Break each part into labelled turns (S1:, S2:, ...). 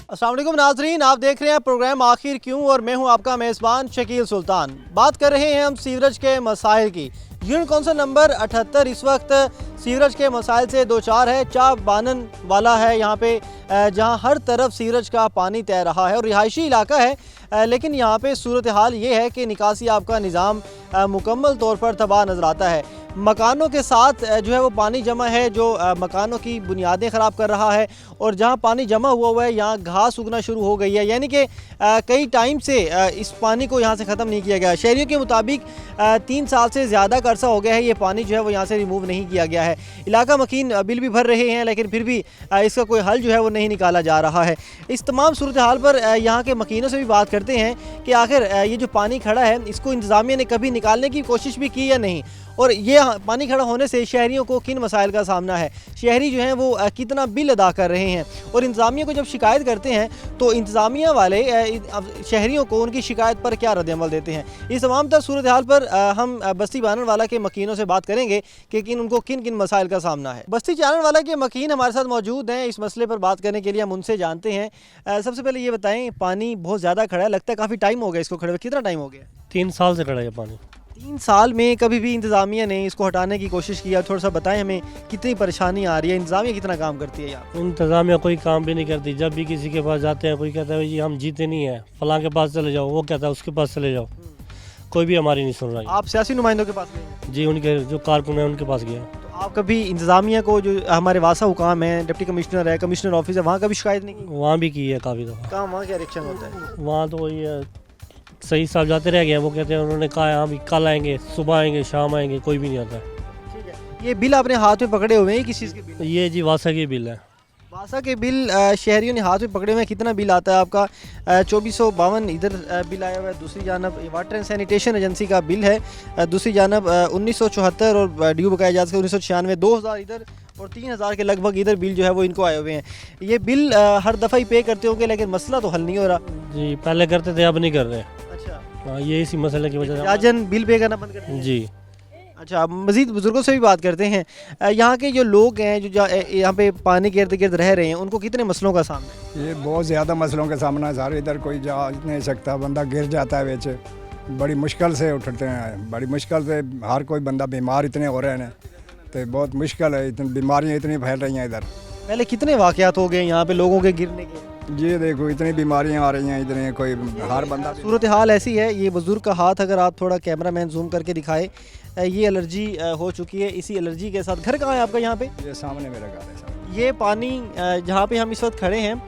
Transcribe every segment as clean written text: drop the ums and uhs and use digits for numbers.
S1: अस्सलाम वालेकुम नाजरीन, आप देख रहे हैं प्रोग्राम आखिर क्यों और मैं हूं आपका मेज़बान शकील सुल्तान। बात कर रहे हैं हम सीवरेज के मसाइल की। यूनिट कौंसिल नंबर 78 इस वक्त सीवरेज के मसाइल से दो चार है। चाप बानन वाला है यहाँ पे, जहाँ हर तरफ सीवरेज का पानी तैर रहा है और रिहायशी इलाका है, लेकिन यहाँ पे सूरत हाल ये है कि निकासी आपका निज़ाम मुकम्मल तौर पर तबाह नज़र आता है। मकानों के साथ जो है वो पानी जमा है, जो मकानों की बुनियादें ख़राब कर रहा है और जहाँ पानी जमा हुआ है यहाँ घास उगना शुरू हो गई है, यानी कि कई टाइम से इस पानी को यहाँ से ख़त्म नहीं किया गया। शहरियों के मुताबिक 3 साल से ज़्यादा का अरसा हो गया है ये पानी जो है वो यहाँ से रिमूव नहीं किया गया है। इलाका मकीन बिल भी भर रहे हैं लेकिन फिर भी इसका कोई हल जो है वो नहीं निकाला जा रहा है। इस तमाम सूरत हाल पर यहाँ के मकीनों से भी बात करते हैं कि आखिर ये जो पानी खड़ा है इसको इंतज़ामिया ने कभी निकालने की कोशिश भी की या नहीं, और ये पानी खड़ा होने से शहरियों को किन मसाइल का सामना है, शहरी जो हैं वो कितना बिल अदा कर रहे हैं, और इंतज़ामिया को जब शिकायत करते हैं तो इंतज़ामिया वाले शहरियों को उनकी शिकायत पर क्या रद्द-ए-अमल देते हैं। इस तमाम तर सूरत हाल पर हम बस्ती बाननवाला के मकीनों से बात करेंगे कि उनको किन किन मसाइल का सामना है। बस्ती बाननवाला के मकीन हमारे साथ मौजूद हैं। इस मसले पर बात करने के लिए हम उनसे जानते हैं। सबसे पहले ये बताएँ, पानी बहुत ज़्यादा खड़ा है, लगता है काफ़ी टाइम हो गया इसको खड़े हुए, कितना टाइम हो गया?
S2: 3 साल से खड़ा है पानी।
S1: 3 साल में कभी भी इंतज़ामिया ने इसको हटाने की कोशिश किया? थोड़ा सा बताएं हमें कितनी परेशानी आ रही है, इंतज़ामिया कितना काम करती है यहाँ?
S2: इंतज़ामिया कोई काम भी नहीं करती। जब भी किसी के पास जाते हैं कोई कहता है जी हम जीते नहीं है, फलां के पास चले जाओ, वो कहता है उसके पास चले जाओ, कोई भी हमारी नहीं सुन रहा है।
S1: आप सियासी नुमाइंदों के पास गए?
S2: जी, उनके जो कारकुन है उनके पास गया।
S1: तो आप कभी इंतज़ामिया को, जो हमारे वासा हुकाम है, डिप्टी कमिश्नर है, कमिश्नर ऑफिस है, वहाँ कभी शिकायत नहीं की?
S2: वहाँ भी की है काफ़ी दफ़ा।
S1: कहाँ, वहाँ क्या रिएक्शन होता है?
S2: वहाँ तो वही सही साहब जाते रह गए, वो कहते हैं उन्होंने कहा है हम कल आएंगे, सुबह आएंगे, शाम आएंगे, कोई भी नहीं आता है।
S1: ठीक है, ये बिल आपने हाथ में पकड़े हुए हैं, किस चीज़ के बिल?
S2: ये जी वासा की बिल है।
S1: वासा के बिल शहरियों ने हाथ में पकड़े हुए हैं। कितना बिल आता है आपका? 2452 इधर बिल आया हुआ है। दूसरी जानब वाटर एंड सैनिटेशन एजेंसी का बिल है। दूसरी जानब 1974 और ड्यू बकाया जा सके 1996, 2000 इधर और 3000 के लगभग इधर बिल जो है वो इनको आए हुए हैं। ये बिल हर दफ़ा ही पे करते होंगे लेकिन मसला तो हल नहीं हो रहा।
S2: जी, पहले करते थे, अब नहीं कर रहे।
S1: अच्छा,
S2: हाँ, ये इसी मसले की वजह से
S1: राजन बिल पे करना बंद कर दिया?
S2: जी।
S1: अच्छा, अब मज़ीद बुज़ुर्गों से भी बात करते हैं। यहाँ के जो लोग हैं जो यहाँ पे पानी के इर्द गिर्द रह रहे हैं, उनको कितने मसलों का सामना है?
S3: ये बहुत ज़्यादा मसलों का सामना है सर। इधर कोई जा नहीं सकता, बंदा गिर जाता है बेच, बड़ी मुश्किल से उठते हैं, बड़ी मुश्किल से। हर कोई बंदा बीमार इतने हो रहे हैं तो बहुत मुश्किल है, इतनी बीमारियाँ इतनी फैल रही हैं इधर।
S1: पहले कितने वाक़यात हो गए यहाँ पे लोगों के गिरने के?
S3: ये देखो इतनी बीमारियाँ आ रही हैं इतने, कोई हर बंदा।
S1: सूरत हाल ऐसी है। ये बुज़ुर्ग का हाथ अगर आप थोड़ा कैमरामैन जूम करके दिखाए, ये एलर्जी हो चुकी है। इसी एलर्जी के साथ, घर कहाँ है आपका यहाँ पे?
S3: ये सामने मेरा घर है सर।
S1: ये पानी जहाँ पे हम इस वक्त खड़े हैं,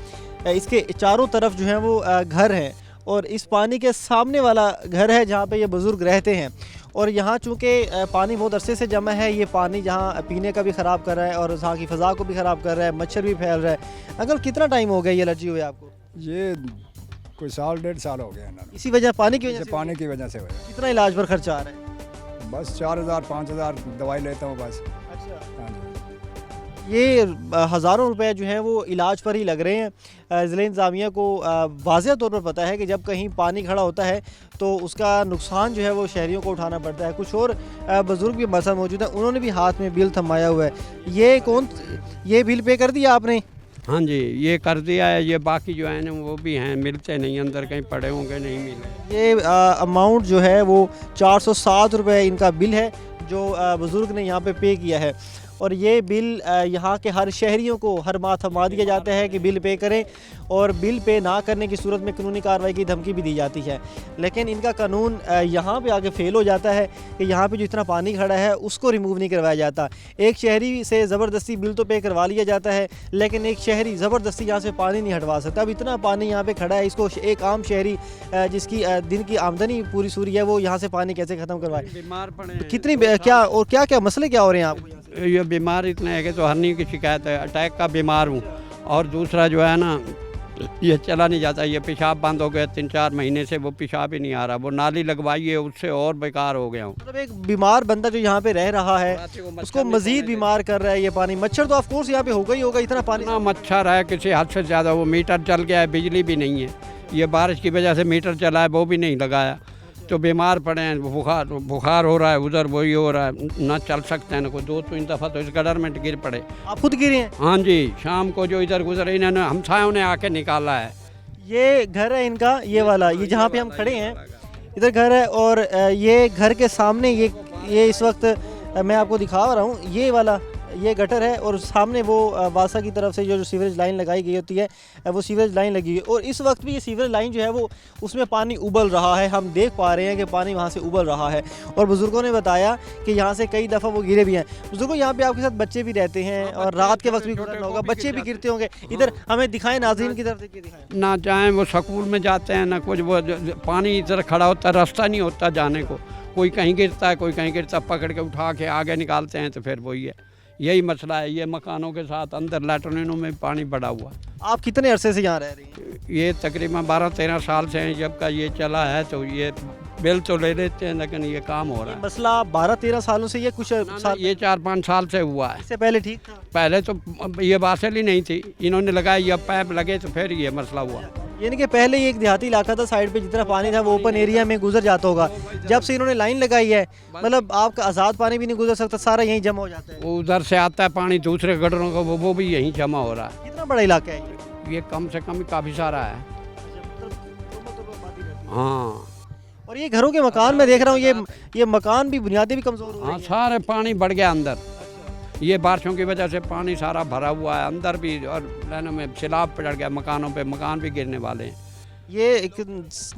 S1: इसके चारों तरफ जो है वो घर हैं और इस पानी के सामने वाला घर है जहाँ पे ये बुज़ुर्ग रहते हैं। और यहाँ चूँकि पानी बहुत अरसे से जमा है, ये पानी जहाँ पीने का भी ख़राब कर रहा है और यहाँ की फ़ज़ा को भी ख़राब कर रहा है, मच्छर भी फैल रहा है। अंकल, कितना टाइम हो गया ये एलर्जी हुई आपको?
S3: ये कोई साल 1.5 साल हो गया ना।
S1: इसी वजह, पानी की वजह से?
S3: पानी की वजह से हुआ।
S1: कितना इलाज पर खर्चा आ रहा है?
S3: बस 4000-5000 दवाई लेता हूँ बस।
S1: अच्छा,
S3: हाँ जी।
S1: ये हज़ारों रुपए जो हैं वो इलाज पर ही लग रहे हैं। ज़िला इंतज़ामिया को वाज़ेह तौर पर पता है कि जब कहीं पानी खड़ा होता है तो उसका नुकसान जो है वो शहरियों को उठाना पड़ता है। कुछ और बुज़ुर्ग भी हमारे साथ मौजूद हैं, उन्होंने भी हाथ में बिल थमाया हुआ है। ये बिल पे कर दिया आपने?
S4: हाँ जी, ये कर दिया है। ये बाकी जो है ना वो भी हैं, मिलते नहीं, अंदर कहीं पड़े होंगे, नहीं मिले।
S1: ये अमाउंट जो है वो 407 रुपये इनका बिल है जो बुज़ुर्ग ने यहाँ पे किया है। और ये बिल यहाँ के हर शहरियों को हर माह थमा दिया जाता है कि बिल पे करें, और बिल पे ना करने की सूरत में कानूनी कार्रवाई की धमकी भी दी जाती है। लेकिन इनका कानून यहाँ पे आके फेल हो जाता है कि यहाँ पे जो इतना पानी खड़ा है उसको रिमूव नहीं करवाया जाता। एक शहरी से ज़बरदस्ती बिल तो पे करवा लिया जाता है लेकिन एक शहरी ज़बरदस्ती यहाँ से पानी नहीं हटवा सकता। अब इतना पानी यहाँ पर खड़ा है, इसको एक आम शहरी जिसकी दिन की आमदनी पूरी सूरी है वो यहाँ से पानी कैसे ख़त्म करवाए?
S4: बीमार पड़े हैं
S1: कितनी क्या और क्या क्या मसले क्या हो रहे हैं आपको?
S4: ये बीमार इतने है कि तो हर्नी की शिकायत है, अटैक का बीमार हूँ, और दूसरा जो है ना ये चला नहीं जाता, ये पेशाब बंद हो गया 3-4 महीने से, वो पेशाब ही नहीं आ रहा। वो नाली लगवाई है उससे और बेकार हो गया हूँ।
S1: मतलब एक बीमार बंदा जो यहाँ पे रह रहा है उसको मजीद बीमार कर रहा है ये पानी। मच्छर तो ऑफ कोर्स यहाँ पे होगा ही होगा, इतना पानी।
S4: इतना मच्छर है किसी हद से ज़्यादा। वो मीटर चल गया है, बिजली भी नहीं है, ये बारिश की वजह से मीटर चला है वो भी नहीं लगाया। तो बीमार पड़े हैं, बुखार हो रहा है, उधर वही हो रहा है, ना चल सकते हैं ना कोई। 2-3 दफ़ा तो इस गडर में गिर पड़े।
S1: आप खुद गिरे हैं?
S4: हाँ जी, शाम को जो इधर गुजरे इन्होंने हमसायों ने आके निकाला है।
S1: ये घर है इनका, ये वाला, ये जहाँ पे हम खड़े हैं इधर घर है। और ये घर के सामने ये इस वक्त मैं आपको दिखा रहा हूँ, ये वाला ये गटर है और सामने वो वासा की तरफ से जो सीवरेज लाइन लगाई गई होती है वो सीवरेज लाइन लगी है। और इस वक्त भी ये सीवरेज लाइन जो है वो उसमें पानी उबल रहा है, हम देख पा रहे हैं कि पानी वहाँ से उबल रहा है। और बुज़ुर्गों ने बताया कि यहाँ से कई दफ़ा वो गिरे भी हैं। बुज़ुर्गों, यहाँ पे आपके साथ बच्चे भी रहते हैं और रात के वक्त भी गुजरना होगा, बच्चे भी गिरते होंगे। इधर हमें दिखाएं, नाज़रीन की तरफ देखिए, दिखाएं।
S4: ना चाहें वो स्कूल में जाते हैं ना कुछ, वो पानी इधर खड़ा होता है, रास्ता नहीं होता जाने को। कोई कहीं गिरता है, कोई कहीं गिरता, पकड़ के उठा के आगे निकालते हैं, तो फिर वही है, यही मसला है। ये मकानों के साथ अंदर लैट्रिनों में पानी बढ़ा हुआ।
S1: आप कितने अरसे से यहाँ रह रही हैं?
S4: ये तकरीबन 12-13 साल से हैं जब का ये चला है। तो ये बिल तो ले लेते हैं लेकिन ये काम हो रहा है।
S1: मसला 12-13 सालों से, ये कुछ साल
S4: ये 4-5 साल से हुआ है।
S1: इससे पहले ठीक था?
S4: पहले तो ये बासेल ही नहीं थी, इन्होंने लगाई, ये पैप लगे तो फिर ये मसला हुआ।
S1: यानी कि पहले ये एक देहाती इलाका था, साइड पे जितना पानी था वो ओपन एरिया में गुजर जाता होगा। जब से इन्होंने लाइन लगाई है, मतलब आपका आज़ाद पानी भी नहीं गुजर सकता, सारा यहीं जमा हो जाता है।
S4: उधर से आता है पानी दूसरे गटरों का, वो भी यहीं जमा हो रहा है।
S1: कितना बड़ा इलाका है
S4: ये कम से कम काफ़ी सारा है। हाँ,
S1: और ये घरों के मकान में देख रहा हूँ, ये मकान भी बुनियादें भी कमज़ोर हो रही
S4: हाँ,
S1: हैं।
S4: सारे पानी बढ़ गया अंदर। ये बारिशों की वजह से पानी सारा भरा हुआ है अंदर भी, और लाइनों में सैलाब पड़ गया मकानों पे, मकान भी गिरने वाले हैं।
S1: ये एक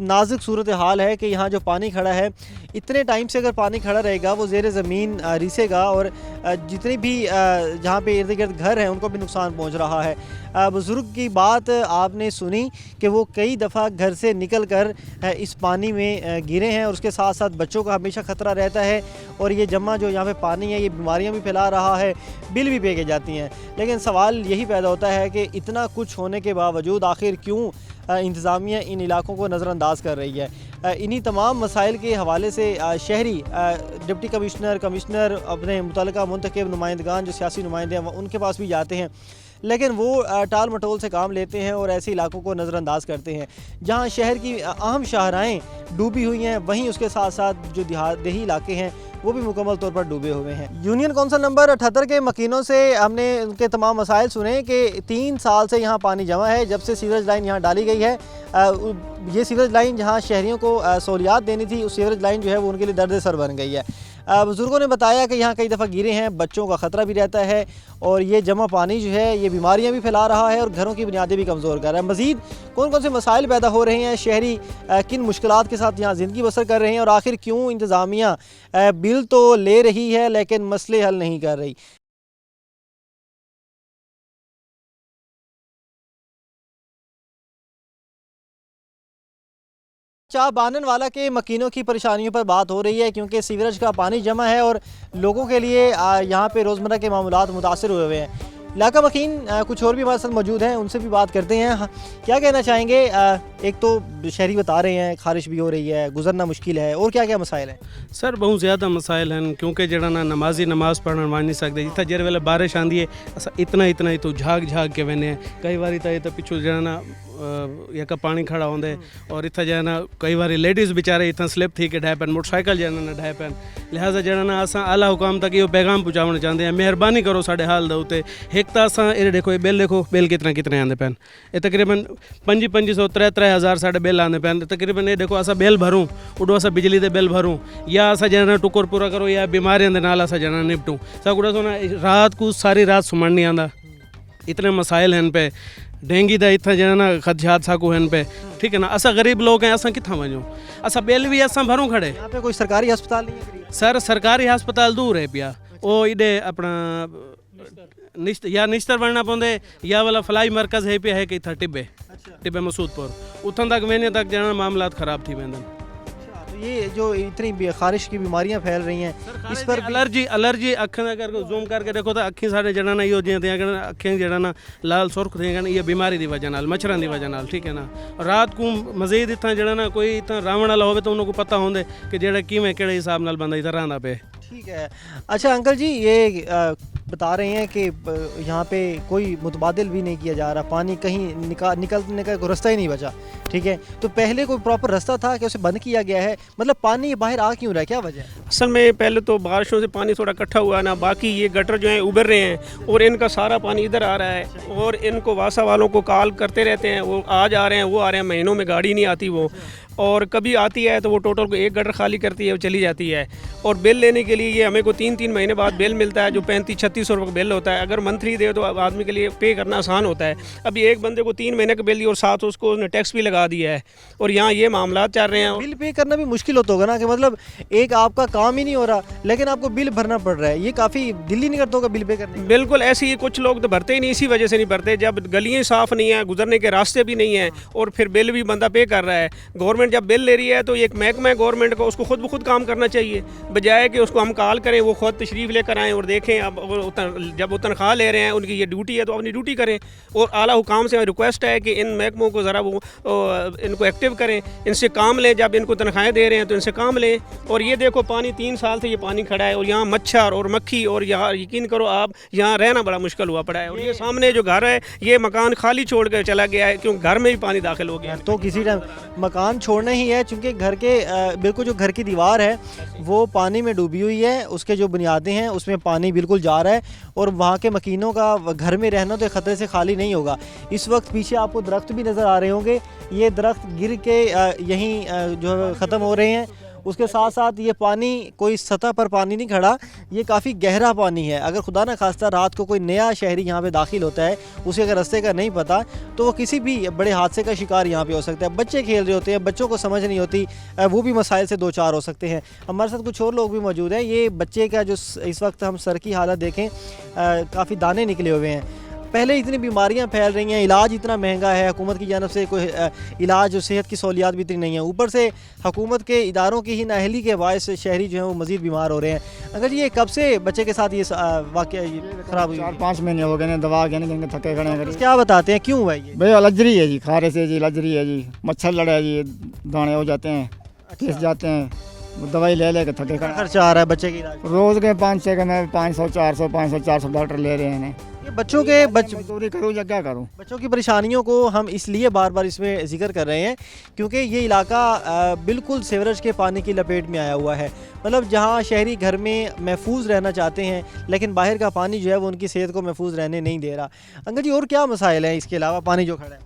S1: नाजुक सूरत हाल है कि यहाँ जो पानी खड़ा है, इतने टाइम से अगर पानी खड़ा रहेगा वो ज़ेर ज़मीन रिसेगा और जितने भी जहाँ पे इर्द गिर्द घर हैं उनको भी नुकसान पहुँच रहा है। बुज़ुर्ग की बात आपने सुनी कि वो कई दफ़ा घर से निकल कर इस पानी में गिरे हैं और उसके साथ साथ बच्चों का हमेशा ख़तरा रहता है। और ये जमा जो यहाँ पे पानी है ये बीमारियाँ भी फैला रहा है, बिल भी पे के जाती हैं। लेकिन सवाल यही पैदा होता है कि इतना कुछ होने के बावजूद आखिर क्यों इंतज़ामिया इन इलाकों को नज़रअंदाज कर रही है। इन्हीं तमाम मसाइल के हवाले से शहरी डिप्टी कमिश्नर अपने मुतल्लिका मुंतखब नुमाइंदगान जो सियासी नुमाइंदे हैं उनके पास भी जाते हैं, लेकिन वो टाल मटोल से काम लेते हैं और ऐसे इलाकों को नज़रअंदाज करते हैं। जहां शहर की अहम शाहराएँ डूबी हुई हैं, वहीं उसके साथ साथ जो देही इलाके हैं वो भी मुकम्मल तौर पर डूबे हुए हैं। यूनियन कौंसिल नंबर 78 के मकीनों से हमने उनके तमाम मसाइल सुने कि 3 साल से यहाँ पानी जमा है जब से सीवरेज लाइन यहाँ डाली गई है। ये सीवरेज लाइन जहाँ शहरियों को सहूलियात देनी थी, उस सीवरेज लाइन जो है वो उनके लिए दर्द सर बन गई है। बुज़ुर्गों ने बताया कि यहाँ कई दफ़ा गिरे हैं, बच्चों का ख़तरा भी रहता है और ये जमा पानी जो है ये बीमारियाँ भी फैला रहा है और घरों की बुनियादें भी कमज़ोर कर रहा है। मज़ीद कौन कौन से मसाइल पैदा हो रहे हैं, शहरी किन मुश्किलात के साथ यहाँ ज़िंदगी बसर कर रहे हैं और आखिर क्यों इंतज़ामिया बिल तो ले रही है लेकिन मसले हल नहीं कर रही। चाह बानन वाला के मकीनों की परेशानियों पर बात हो रही है क्योंकि सीवरेज का पानी जमा है और लोगों के लिए यहाँ पे रोज़मर्रा के मामलात मुतासर हुए हैं। इलाका मकीन कुछ और भी हमारे साथ मौजूद हैं, उनसे भी बात करते हैं। हाँ, क्या कहना चाहेंगे? एक तो शहरी बता रहे हैं खारिश भी हो रही है, गुजरना मुश्किल है, और क्या क्या मसाइल हैं?
S5: सर बहुत ज़्यादा मसाइल हैं क्योंकि जड़ा ना नमाजी नमाज़ पढ़न वञ नहीं सकते। जितना जेर वेले बारिश आंदी है असां इतना ही तो झाग के वेने कई बारी तो पिछू जड़ा ना यका पानी खड़ा होंदे और इतना जो ना कई बार लेडीज़ बेचारे इतना स्लिप थी के ढह पैन, मोटरसाइकिल जो ना ढह पैन। लिहाजा जड़ा ना असां आला हुकाम तक यो पैगाम पहुँचाना चाहते हैं, मेहरबानी करो साढ़े हाल दे उत्ते। एक तो असां ये देखो बिल कितने आंदे पैन, ये तकरीबन 500-3,000 साढ़े बिल आंदे पैन। तकरीबन ये देखो असां बिल भरूँ, उडो असां बिजली दे बिल भरूँ या असां जना टुकर पूरा करो या बीमारियों के नाल असां जना निपटूँ। सगुड़ा सो ना रात को सारी रात सुमन नहीं आंदा, इतने मसाइल हैं पे। डेंगी दा इतना जो ना खदशात साकू हैं पे, ठीक है ना। असा गरीब लोग हैं, असा कितना वजूँ, असा बिल भी असा भरूँ खड़े।
S1: यहाँ पे कोई सरकारी अस्पताल नहीं है?
S5: सर सरकारी अस्पताल दूर है पिया, वो इडे अपना निश्तर बनना पौंदे या वाला फलाई मरकज़ है पिया है कि इतना टिब्बे मसूदपुर उतन तक वेने तक जाना मामलात ख़राब थी वेंदन।
S1: ये जो इतनी खारिश की बीमारियां फैल रही हैं इस पर
S5: एलर्जी अखियों अगर जूम करके देखो तो अखी साढ़े जड़ा ना यो जियां अखियां जड़ा ना लाल सुर्ख थे ये बीमारी की वजह नाल, मच्छरों की वजह नाल, ठीक है ना। रात को मजीद इतना जड़ा ना कोई इतना रावण वाला हो तो उनको पता होंगे कि जेड़ा किवें केड़े हिसाब नाल बंदा इधर रहा पे।
S1: ठीक है। अच्छा अंकल जी, ये बता रहे हैं कि यहाँ पे कोई मुतबादिल भी नहीं किया जा रहा, पानी कहीं निकलने का कोई रास्ता ही नहीं बचा, ठीक है। तो पहले कोई प्रॉपर रास्ता था कि उसे बंद किया गया है, मतलब पानी बाहर आ क्यों रहा है, क्या वजह है?
S6: असल में पहले तो बारिशों से पानी थोड़ा इकट्ठा हुआ ना, बाकी ये गटर जो हैं उभर रहे हैं और इनका सारा पानी इधर आ रहा है और इनको वासा वालों को कॉल करते रहते हैं, वो आज आ रहे हैं वो आ रहे हैं, महीनों में गाड़ी नहीं आती वो, और कभी आती है तो वो टोटल को एक गटर खाली करती है वो चली जाती है। और बिल लेने के लिए ये हमें को 3-3 महीने बाद बिल मिलता है जो 35-36 रुपये का बिल होता है। अगर मंथली दे तो आदमी के लिए पे करना आसान होता है। अभी एक बंदे को 3 महीने का बिल दिया और साथ उसको उसने टैक्स भी लगा दिया है और यहाँ ये मामला चल रहे हैं।
S1: बिल पे करना भी मुश्किल होता होगा ना, कि मतलब एक आपका काम ही नहीं हो रहा लेकिन आपको बिल भरना पड़ रहा है, ये काफ़ी दिल ही नहीं करता होगा बिल पे करने।
S6: बिल्कुल ऐसे ही कुछ लोग तो भरते ही नहीं, इसी वजह से नहीं भरते, जब गलियाँ साफ़ नहीं है, गुजरने के रास्ते भी नहीं हैं और फिर बिल भी बंदा पे कर रहा है। गवर्नमेंट जब बिल ले रही है तो एक महकमा है गवर्नमेंट को, उसको खुद ब खुद काम करना चाहिए, बजाय कि उसको हम कॉल करें, वो खुद तशरीफ़ लेकर आएँ और देखें। अब जब वो तनख्वाह ले रहे हैं, उनकी ये ड्यूटी है तो अपनी ड्यूटी करें। और आला हुकाम से रिक्वेस्ट है कि इन महकमों को ज़रा वो इनको एक्टिव करें, इनसे काम लें, जब इनको तनख्वाहें दे रहे हैं तो इनसे काम लें। और ये देखो पानी 3 साल से ये पानी खड़ा है और यहाँ मच्छर और मक्खी, और यहाँ यकीन करो आप यहाँ रहना बड़ा मुश्किल हुआ पड़ा है। और ये सामने जो घर है ये मकान खाली छोड़ कर चला गया है क्योंकि घर में भी पानी दाखिल हो गया।
S1: तो किसी टाइम मकान छोड़ना ही है, चूँकि घर के बिल्कुल जो घर की दीवार है वो पानी में डूबी हुई है, उसके जो बुनियादें हैं उसमें पानी बिल्कुल जा रहा है और वहाँ के मकीनों का घर में रहना तो ख़तरे से खाली नहीं होगा। इस वक्त पीछे आपको दरख्त भी नज़र आ रहे होंगे, ये दरख्त गिर के यहीं जो ख़त्म हो रहे हैं। उसके साथ साथ ये पानी कोई सतह पर पानी नहीं खड़ा, ये काफ़ी गहरा पानी है। अगर खुदा न खास्ता रात को कोई नया शहरी यहाँ पे दाखिल होता है, उसे अगर रास्ते का नहीं पता तो वो किसी भी बड़े हादसे का शिकार यहाँ पे हो सकता है। बच्चे खेल रहे होते हैं, बच्चों को समझ नहीं होती, वो भी मसाइल से 2-4 हो सकते हैं। हमारे साथ कुछ और लोग भी मौजूद हैं। ये बच्चे का जो इस वक्त हम सर की हालत देखें, काफ़ी दाने निकले हुए हैं। पहले इतनी बीमारियां फैल रही हैं, इलाज इतना महंगा है, हुकूमत की जानब से कोई इलाज और सेहत की सहूलियात भी इतनी नहीं है, ऊपर से हुकूमत के इदारों की ही नाअहली के बायस शहरी जो हैं वो मज़ीद बीमार हो रहे हैं। अगर ये कब से बच्चे के साथ ये वाक़या ख़राब हुई?
S7: 4-5 महीने हो गए ने, दवा के नहीं थके खड़े हैं।
S1: क्या बताते हैं क्यों हुआ ये?
S7: भाई एलर्जी है जी, खारे से जी एलर्जी है जी, मच्छर लड़ा है जी, दाने हो जाते हैं, किस जाते हैं, दवाई ले लेके थके खड़े।
S1: खर्चा आ रहा है बच्चे के इलाज?
S7: रोज़ के 5-6 के मैं 500-400 डॉक्टर ले रहे हैं।
S1: ये बच्चों के
S7: मजदूरी करूँ या क्या करूँ?
S1: बच्चों की परेशानियों को हम इसलिए बार बार इसमें जिक्र कर रहे हैं क्योंकि ये इलाका बिल्कुल सीवरेज के पानी की लपेट में आया हुआ है। मतलब जहाँ शहरी घर में महफूज रहना चाहते हैं लेकिन बाहर का पानी जो है वो उनकी सेहत को महफूज रहने नहीं दे रहा। अंकल जी, और क्या मसाइल हैं इसके अलावा पानी जो खड़ा है?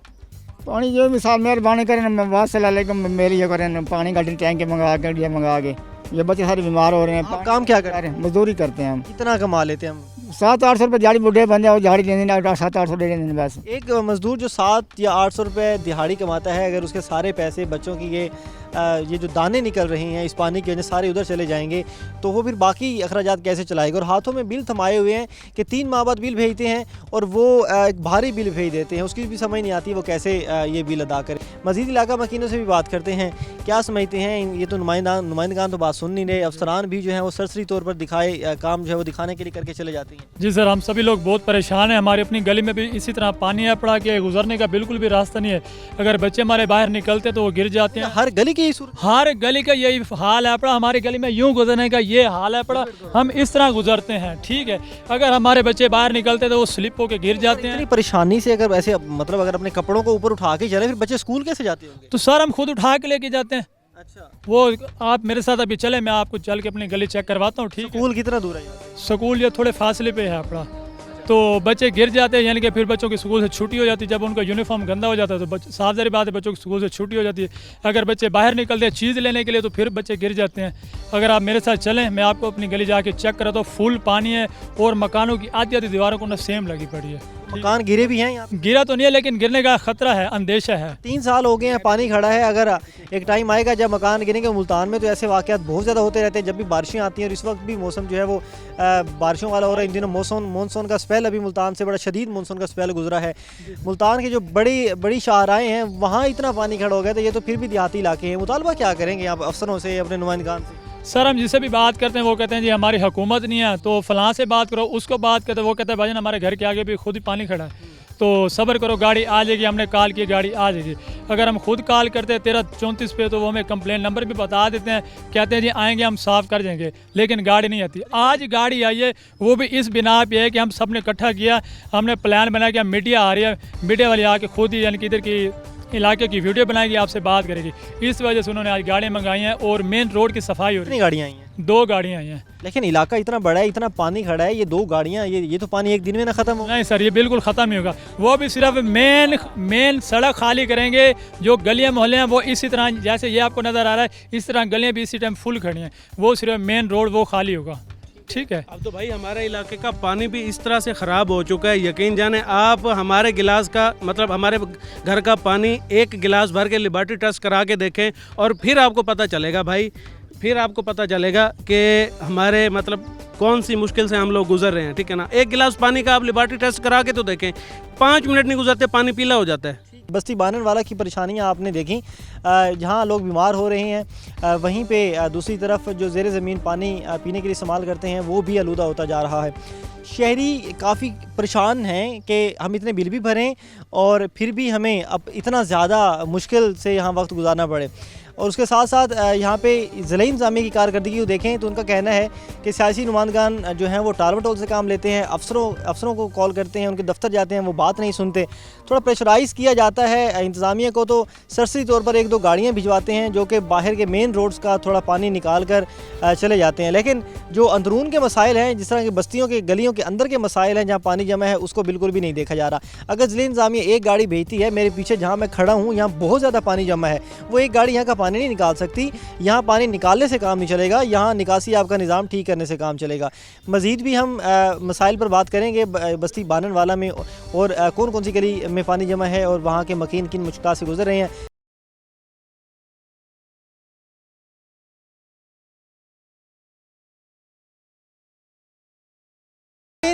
S7: पानी जो मिसाल मेहरबानी करें, मैं बात सलाह लेकर मेरी ये करें, पानी का टैंक मंगा के ये बच्चे सारे बीमार हो रहे हैं।
S1: आप काम क्या कर रहे हैं?
S7: मजदूरी करते हैं हम।
S1: कितना कमा लेते हैं हम?
S7: 700-800 रुपये दिहाड़ी, बुढ़े बंदे और दिहाड़ी देने 700-800 दे देने बस।
S1: एक मजदूर जो 700 या 800 रुपये दिहाड़ी कमाता है, अगर उसके सारे पैसे बच्चों की ये जो दाने निकल रहे हैं इस पानी के वजह सारे उधर चले जाएंगे तो वो फिर बाकी अखराजात कैसे चलाएगा? और हाथों में बिल थमाए हुए हैं कि 3 माह बाद बिल भेजते हैं और वो एक भारी बिल भेज देते हैं, उसकी भी समझ नहीं आती वो कैसे ये बिल अदा करें। मज़ीद इलाका मकीनों से भी बात करते हैं, क्या समझते हैं ये? तो नुमाइंदगान तो बात सुन नहीं रहे, अफसरान भी जो है वो सरसरी तौर पर दिखाए काम जो है वो दिखाने के लिए करके चले जाते हैं।
S8: जी सर, हम सभी लोग बहुत परेशान हैं। हमारी अपनी गली में भी इसी तरह पानी है पड़ा कि गुजरने का बिल्कुल भी रास्ता नहीं है। अगर बच्चे हमारे बाहर निकलते तो वो गिर जाते हैं।
S1: हर गली की
S8: हर गली का यही हाल है पड़ा। हमारी गली में यूं गुजरने का ये हाल है पड़ा, हम इस तरह गुजरते हैं, ठीक है। अगर हमारे बच्चे बाहर निकलते तो वो स्लिप होकर गिर जाते हैं।
S1: इतनी परेशानी से अगर ऐसे मतलब अगर अपने कपड़ों को ऊपर उठा के चले फिर बच्चे स्कूल कैसे जाते होंगे?
S8: तो सर हम खुद उठा के लेके जाते हैं।
S1: अच्छा,
S8: वो आप मेरे साथ अभी चले, मैं आपको चल के अपनी गली चेक करवाता हूँ, ठीक है।
S1: स्कूल कितना दूर है यहाँ से?
S8: स्कूल ये थोड़े फासले पे है अपना, तो बच्चे गिर जाते हैं, यानी कि फिर बच्चों की स्कूल से छुट्टी हो जाती है। जब उनका यूनिफॉर्म गंदा हो जाता है तो साफ ज़ाहिर बात है बच्चों की स्कूल से छुट्टी हो जाती है। अगर बच्चे बाहर निकलते हैं चीज़ लेने के लिए तो फिर बच्चे गिर जाते हैं। अगर आप मेरे साथ चलें, मैं आपको अपनी गली जाके चेक कराता हूँ, फुल पानी है और मकानों की आधी आधी दीवारों को ना सेम लगी पड़ी है।
S1: मकान गिरे भी हैं यहाँ पे?
S8: गिरा तो नहीं है लेकिन गिरने का खतरा है, अंदेशा है।
S1: 3 साल हो गए हैं पानी खड़ा है। अगर एक टाइम आएगा जब मकान गिरेंगे। मुल्तान में तो ऐसे वाक़यात बहुत ज़्यादा होते रहते हैं जब भी बारिशें आती हैं, और इस वक्त भी मौसम जो है वो बारिशों वाला हो रहा है। इन दिनों मानसून का स्पेल, अभी मुल्तान से बड़ा शदीद मानसून का स्पेल गुजरा है। मुल्तान की जो बड़ी शाहराएँ हैं वहाँ इतना पानी खड़ा हो गया था। ये तो फिर भी देहाती इलाके हैं। मुतालबा क्या करेंगे यहाँ अफसरों से, अपने नुमाइंदगान से?
S8: सर हम जिससे भी बात करते हैं वो कहते हैं जी हमारी हुकूमत नहीं है, तो फलां से बात करो, उसको बात करते हैं, वो कहते हैं भाईजान हमारे घर के आगे भी खुद ही पानी खड़ा है। तो सब्र करो, गाड़ी आ जाएगी, हमने कॉल की गाड़ी आ जाएगी। अगर हम खुद कॉल करते हैं 1334 पे तो वो हमें कंप्लेन नंबर भी बता देते हैं, कहते हैं जी आएंगे हम साफ़ कर देंगे, लेकिन गाड़ी नहीं आती। आज गाड़ी आई है वो भी इस बिना पे है कि हम सब ने इकट्ठा किया, हमने प्लान बनाया कि मीडिया आ रही है, मीडिया वाले आके खुद ही यानी कि इधर की इलाके की वीडियो बनाएगी, आपसे बात करेगी। इस वजह से उन्होंने आज गाड़ियाँ मंगाई हैं और मेन रोड की सफाई हो रही
S1: कितनी
S8: है।
S1: गाड़ियाँ आई हैं?
S8: 2 गाड़ियाँ आई हैं।
S1: लेकिन इलाका इतना बड़ा है, इतना पानी खड़ा है, ये 2 गाड़ियाँ, ये तो पानी एक दिन में ना ख़त्म हो।
S8: नहीं सर, ये बिल्कुल ख़त्म नहीं होगा। वो भी सिर्फ मेन सड़क खाली करेंगे, जो गलियाँ मोहल्ले हैं वो इसी तरह जैसे ये आपको नज़र आ रहा है, इस तरह गलियाँ भी इसी टाइम फुल खड़ी हैं, वो सिर्फ मेन रोड वो खाली होगा। ठीक है।
S5: अब तो भाई हमारे इलाके का पानी भी इस तरह से ख़राब हो चुका है, यकीन जाने आप हमारे गिलास का मतलब हमारे घर का पानी एक गिलास भर के लिबर्टी टेस्ट करा के देखें और फिर आपको पता चलेगा भाई, फिर आपको पता चलेगा कि हमारे मतलब कौन सी मुश्किल से हम लोग गुजर रहे हैं। ठीक है ना, एक गिलास पानी का आप लिबर्टी टेस्ट करा के तो देखें, 5 मिनट नहीं गुजरते पानी पीला हो जाता है।
S1: बस्ती बाननवाला की परेशानियां आपने देखी, जहां लोग बीमार हो रहे हैं, वहीं पे दूसरी तरफ जो ज़ेर ज़मीन पानी पीने के लिए इस्तेमाल करते हैं वो भी आलूदा होता जा रहा है। शहरी काफ़ी परेशान हैं कि हम इतने बिल भी भरें और फिर भी हमें अब इतना ज़्यादा मुश्किल से यहाँ वक्त गुजारना पड़े। और उसके साथ साथ यहाँ पे ज़िले इंतज़ामिया की कारकर्दगी को देखें तो उनका कहना है कि सियासी नुमाइंदगान जो हैं वो टाल मटोल से काम लेते हैं, अफसरों को कॉल करते हैं, उनके दफ्तर जाते हैं, वो बात नहीं सुनते। थोड़ा प्रेशराइज़ किया जाता है इंतज़ामिया को, तो सरसरी तौर पर 1-2 गाड़ियाँ भिजवाते हैं जो कि बाहर के मेन रोड्स का थोड़ा पानी निकाल कर चले जाते हैं। लेकिन जो अंदरून के मसाइल हैं, जिस तरह की बस्तियों के गलियों के अंदर के मसाइल हैं जहाँ पानी जमा है, उसको बिल्कुल भी नहीं देखा जा रहा। अगर ज़िले इंतज़ामिया एक गाड़ी भेजती है, मेरे पीछे जहाँ मैं खड़ा हूँ यहाँ बहुत ज़्यादा पानी जमा है, वो एक गाड़ी यहाँ का पानी नहीं निकाल सकती। यहाँ पानी निकालने से काम नहीं चलेगा, यहाँ निकासी आपका निज़ाम ठीक करने से काम चलेगा। मज़ीद भी हम मसाइल पर बात करेंगे बस्ती बाननवाला में और कौन कौन सी गली में पानी जमा है और वहाँ के मकीन किन मुश्किलात से गुजर रहे हैं।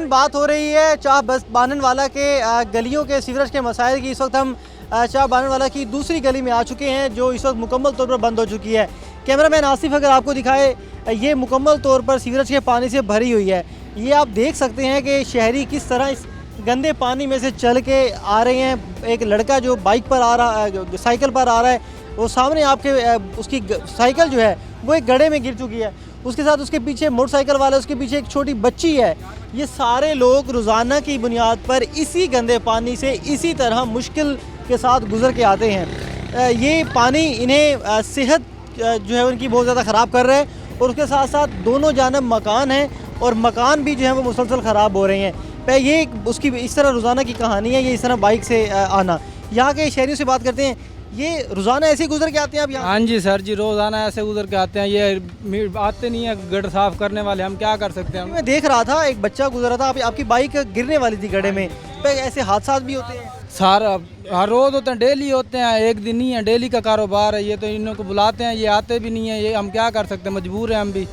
S1: बात हो रही है चाह बाननवाला के गलियों के सीवरेज के मसाइल की। इस वक्त हम चाह बाननवाला की दूसरी गली में आ चुके हैं जो इस वक्त मुकम्मल तौर पर बंद हो चुकी है। कैमरामैन आसिफ अगर आपको दिखाए, ये मुकम्मल तौर पर सीवरेज के पानी से भरी हुई है। ये आप देख सकते हैं कि शहरी किस तरह इस गंदे पानी में से चल के आ रहे हैं। एक लड़का जो बाइक पर आ रहा है, साइकिल पर आ रहा है, वो सामने आपके उसकी साइकिल जो है वो एक गड्ढे में गिर चुकी है, उसके साथ उसके पीछे मोटरसाइकिल वाला, उसके पीछे एक छोटी बच्ची है। ये सारे लोग रोज़ाना की बुनियाद पर इसी गंदे पानी से इसी तरह मुश्किल के साथ गुजर के आते हैं। ये पानी इन्हें सेहत जो है उनकी बहुत ज़्यादा ख़राब कर रहा है और उसके साथ साथ दोनों जानब मकान हैं और मकान भी जो है वो मुसलसल ख़राब हो रहे हैं। ये उसकी इस तरह रोज़ाना की कहानी है, ये इस तरह बाइक से आना। यहाँ के शहरियों से बात करते हैं, ये रोज़ाना ऐसे गुजर के आते हैं आप यहाँ?
S9: हाँ जी सर जी, रोज़ाना ऐसे गुजर के आते हैं, ये आते नहीं है गड्ढा साफ़ करने वाले, हम क्या कर सकते हैं।
S1: मैं देख रहा था एक बच्चा गुजरा था, आपकी बाइक गिरने वाली थी गड्ढे में। ऐसे हादसा भी होते हैं
S9: सारा हर रोज़ होते हैं, डेली होते हैं, एक दिन नहीं है, डेली का कारोबार है ये। तो इन को बुलाते हैं, ये आते भी नहीं है, ये हम क्या कर सकते हैं, मजबूर हैं हम भी।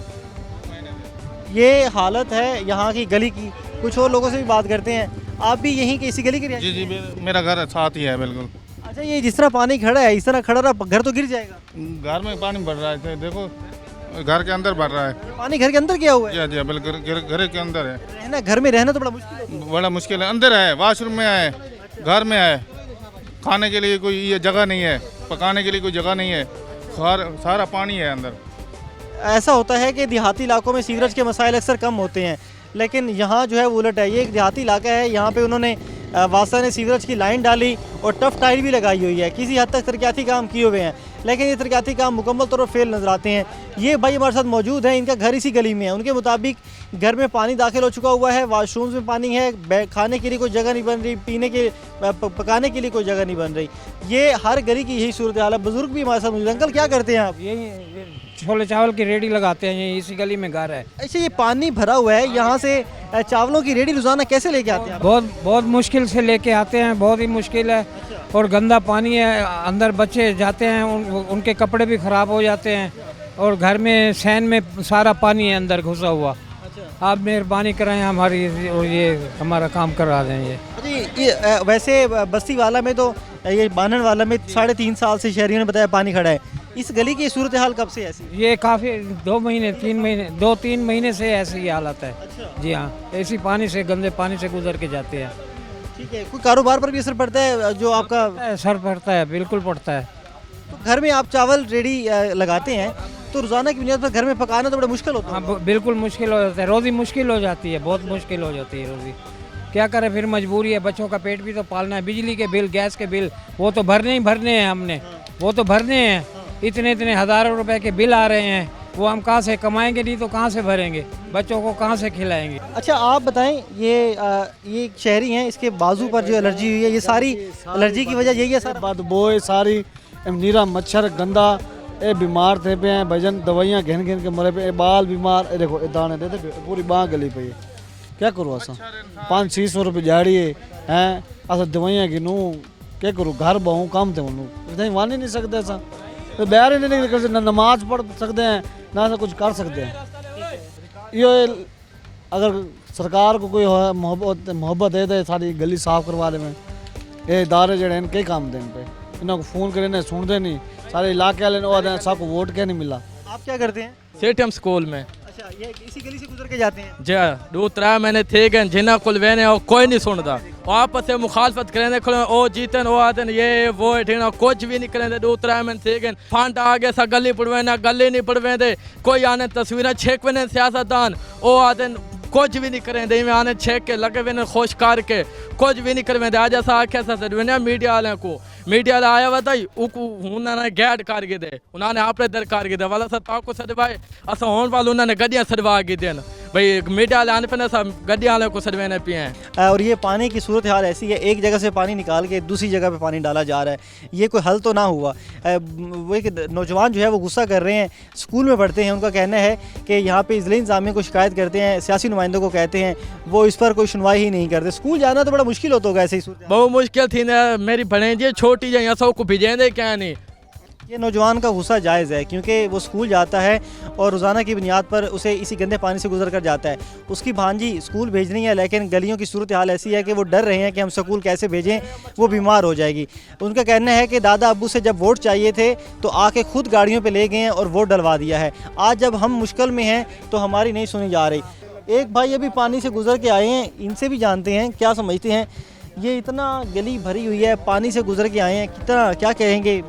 S1: ये हालत है यहाँ की गली की। कुछ और लोगों से भी बात करते हैं। आप भी यहीं के इसी गली के?
S10: जी जी, मेरा घर साथ ही है बिल्कुल।
S1: अच्छा, ये जिस तरह पानी खड़ा है, इस तरह खड़ा रहा घर तो गिर जाएगा।
S10: घर में पानी भर रहा है, देखो घर के अंदर भर रहा है
S1: पानी। घर के अंदर क्या हुआ है?
S10: जी जी बिल्कुल, घर के अंदर है।
S1: रहना, घर में रहना तो बड़ा मुश्किल है।
S10: बड़ा मुश्किल है, अंदर है, वॉशरूम में है, घर में है, खाने के लिए कोई ये जगह नहीं है, पकाने के लिए कोई जगह नहीं है, सारा पानी है अंदर।
S1: ऐसा होता है कि देहाती इलाकों में सीवरेज के मसाइल अक्सर कम होते हैं, लेकिन यहाँ जो है वो उलट है। ये एक देहाती इलाका है, यहाँ पे उन्होंने वासा ने सीवरेज की लाइन डाली और टफ टाइल भी लगाई हुई है। किसी हद तक तरक्याती काम किए हुए हैं, लेकिन ये तरक्याती काम मुकम्मल तौर पर फेल नजर आते हैं। ये भाई हमारे साथ मौजूद हैं, इनका घर इसी गली में है। उनके मुताबिक घर में पानी दाखिल हो चुका हुआ है, वॉशरूम्स में पानी है, खाने के लिए कोई जगह नहीं बन रही, पीने के पकाने के लिए कोई जगह नहीं बन रही। ये हर गली की यही सूरत हाल है। बुजुर्ग भी हमारे साथ मौजूद। अंकल क्या करते हैं आप?
S9: यही छोले चावल की रेडी लगाते हैं, यही इसी गली में घर है।
S1: अच्छा, ये पानी भरा हुआ है, यहाँ से चावलों की रेडी रोजाना कैसे लेके आते हैं?
S9: बहुत मुश्किल से लेके आते हैं, बहुत ही मुश्किल है। और गंदा पानी है, अंदर बच्चे जाते हैं, उनके कपड़े भी ख़राब हो जाते हैं और घर में सैन में सारा पानी है अंदर घुसा हुआ। आप मेहरबानी कराएं हमारी और ये हमारा काम करा दें।
S1: ये वैसे बस्ती वाला में तो ये बाननवाला में 3.5 साल से शहरियों ने बताया पानी खड़ा है। इस गली की सूरत हाल कब से ऐसी?
S9: ये काफ़ी 2-3 महीने से ऐसी हालत है। जी हाँ, ऐसी पानी से, गंदे पानी से गुजर के जाते हैं।
S1: ठीक है, कोई कारोबार पर भी असर पड़ता है जो आपका?
S9: सर पड़ता है, बिल्कुल पड़ता है।
S1: तो घर में आप चावल रेडी लगाते हैं तो रोज़ाना की बुनियाद पर घर में पकाना तो बड़ा मुश्किल होता है।
S9: हाँ बिल्कुल मुश्किल हो जाता है, रोज़ी मुश्किल हो जाती है, बहुत मुश्किल हो जाती है रोज़ी। क्या करें, फिर मजबूरी है, बच्चों का पेट भी तो पालना है, बिजली के बिल, गैस के बिल वो तो भरने ही भरने हैं हमने, वो तो भरने हैं। इतने इतने हज़ारों रुपए के बिल आ रहे हैं, वो हम कहाँ से कमाएंगे, नहीं तो कहाँ से भरेंगे, बच्चों को कहाँ से खिलाएंगे।
S1: अच्छा आप बताएं, ये शहरी हैं, इसके बाजू पर जो एलर्जी हुई है, ये सारी एलर्जी की वजह यही है सर?
S11: बदबू सारी नीरा मच्छर गंदा, ये बीमार थे पे हैं भजन, दवाइयाँ घिन घिन के मरे पे, ये बाल बीमार, ये देखो ये दाने देते पूरी बाँह गली पे, क्या करूँ असा 500-600 रुपये झाड़ी हैं, असा दवाइयाँ गिनूँ, क्या करूँ, घर बहूँ काम थे उन्होंने इतना मान ही नहीं सकते असा, तो बाहर ही नहीं निकल सकते, ना नमाज पढ़ सकते हैं ना ऐसा कुछ कर सकते हैं। ये अगर सरकार को कोई मोहब्बत है तो सारी गली साफ करवा दे में, ये इदारे जड़े हैं कई काम दें पे, इन्होंने फ़ोन करे ना सुनते नहीं, सारे इलाके वाले सबको वोट क्या नहीं मिला।
S1: आप क्या करते हैं?
S12: सेठम स्कूल में।
S1: अच्छा, ये इसी गली से गुजर के जाते हैं?
S12: जी 2-3 महीने थे गए जिन्हें कुल वेने और कोई नहीं सुनता, आपस से मुखालफत करें खुले ओ जीतन वो आते ये वो ठीना, कुछ भी नहीं करें। 2-3 महीने थे गए, फंड आ गया सा गली पड़वे ना गली नहीं पड़वे दे, कोई आने तस्वीरें छेकवे ने सियासतदान ओ आते कुछ भी नहीं करें दे, आने छेक के लगे हुए खुश करके कुछ भी नहीं करें दे। आज ऐसा आख्या सा मीडिया वाले को, मीडिया वाला आया हुआ था उन्होंने गैड कर के दे, उन्होंने अपने दर कर के दे वाला सर ताको सदवाए असा होने वाले उन्होंने गड्डियाँ सदवा के देन, भाई मीडिया वाले आने पर सब गड्डियाँ वाले को सदवाने पिए हैं।
S1: और ये पानी की सूरत हाल ऐसी है, एक जगह से पानी निकाल के दूसरी जगह पे पानी डाला जा रहा है, ये कोई हल तो ना हुआ। वो एक नौजवान जो है वो गुस्सा कर रहे हैं, स्कूल में पढ़ते हैं, उनका कहना है कि यहाँ पे ज़िला इंतज़ामिया को शिकायत करते हैं, सियासी नुमाइंदों को कहते हैं, वो इस पर कोई सुनवाई ही नहीं करते। स्कूल जाना तो बड़ा मुश्किल होता होगा ऐसे ही सूरत?
S12: बहुत मुश्किल थी ना, मेरी भणेजी छोटी है, यहाँ सबको भिजेंदे क्या नहीं।
S1: ये नौजवान का गुस्सा जायज़ है क्योंकि वो स्कूल जाता है और रोज़ाना की बुनियाद पर उसे इसी गंदे पानी से गुजर कर जाता है। उसकी भांजी स्कूल भेज रही है लेकिन गलियों की सूरत हाल ऐसी है कि वो डर रहे हैं कि हम स्कूल कैसे भेजें, वो बीमार हो जाएगी। उनका कहना है कि दादा अब्बू से जब वोट चाहिए थे तो आके खुद गाड़ियों पर ले गए हैं और वोट डलवा दिया है। आज जब हम मुश्किल में हैं तो हमारी नहीं सुनी जा रही। एक भाई अभी पानी से गुजर के आए हैं, इनसे भी जानते हैं क्या समझते हैं। ये इतना गली भरी हुई है, पानी से गुजर के आए हैं, कितना क्या कहेंगे?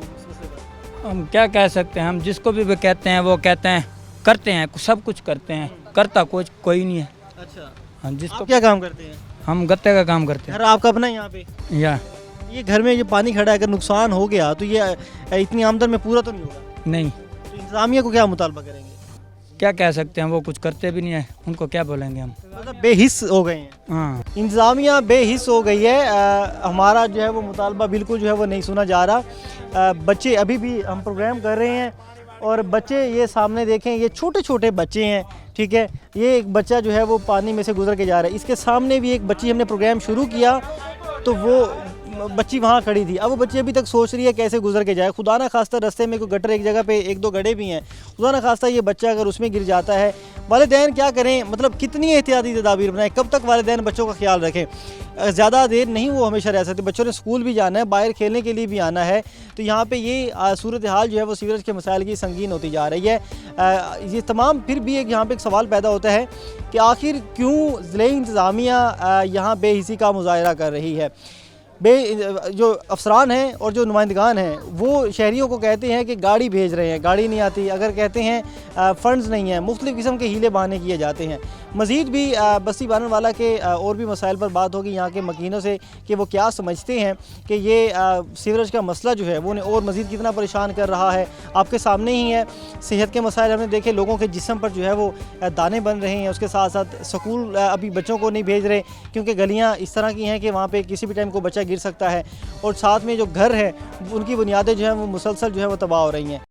S9: हम क्या कह सकते हैं, हम जिसको भी कहते हैं वो कहते हैं करते हैं, सब कुछ करते हैं, करता कोई नहीं है।
S1: अच्छा,
S9: हम जिसको
S1: क्या काम करते हैं?
S9: हम गत्ते का काम करते हैं।
S1: घर आपका अपना यहाँ पे?
S9: या
S1: ये घर में ये पानी खड़ा है, अगर नुकसान हो गया तो ये इतनी आमदन में पूरा तो नहीं होगा?
S9: नहीं।
S1: तो इंतजामिया को क्या मुतालबा करेंगे?
S9: क्या कह सकते हैं, वो कुछ करते भी नहीं है, उनको क्या बोलेंगे हम।
S1: मतलब बेहिस हो गए हैं।
S9: हाँ,
S1: इंतजामिया बेहिस हो गई है। हमारा जो है वो मुतालबा बिल्कुल जो है वो नहीं सुना जा रहा। बच्चे अभी भी हम प्रोग्राम कर रहे हैं और बच्चे ये सामने देखें, ये छोटे छोटे बच्चे हैं, ठीक है। ये एक बच्चा जो है वो पानी में से गुजर के जा रहा है, इसके सामने भी एक बच्ची, हमने प्रोग्राम शुरू किया तो वो बच्ची वहाँ खड़ी थी। अब वो बच्ची अभी तक सोच रही है कैसे गुजर के जाए। खुदा ना खास्ता रास्ते में कोई गटर एक जगह पे 1-2 गड्ढे भी हैं, खुदा ना खास्ता ये बच्चा अगर उसमें गिर जाता है, वालिदैन क्या करें? मतलब कितनी एहतियाती तदाबीर बनाएं, कब तक वालिदैन बच्चों का ख्याल रखें? ज़्यादा देर नहीं वो हमेशा रह सकते, बच्चों ने स्कूल भी जाना है, बाहर खेलने के लिए भी आना है। तो यहाँ पे ये सूरत हाल जो है वो सीवरेज के मसाइल की संगीन होती जा रही है। ये तमाम फिर भी एक यहाँ पे एक सवाल पैदा होता है कि आखिर क्यों ज़िला इंतज़ामिया यहाँ बेहिसी का मुजाहरा कर रही है। जो अफसरान हैं और जो नुमाइंदगान हैं वो शहरियों को कहते हैं कि गाड़ी भेज रहे हैं, गाड़ी नहीं आती, अगर कहते हैं फ़ंड्स नहीं हैं, मुख्तलिफ़ किस्म के हीले बहाने किए जाते हैं। मज़ीद भी बस्ती बाननवाला के और भी मसाइल पर बात होगी यहाँ के मकीनों से कि वो क्या समझते हैं कि ये सीवरेज का मसला जो है वो उन्हें और मज़ीद कितना परेशान कर रहा है। आपके सामने ही है, सेहत के मसाइल हमने देखे, लोगों के जिस्म पर जो है वो दाने बन रहे हैं। उसके साथ साथ स्कूल अभी बच्चों को नहीं भेज रहे क्योंकि गलियाँ इस तरह की हैं कि वहाँ पर किसी भी टाइम को बच्चा गिर सकता है, और साथ में जो घर है उनकी बुनियादें जो हैं वो मुसलसल जो है वो तबाह हो रही हैं।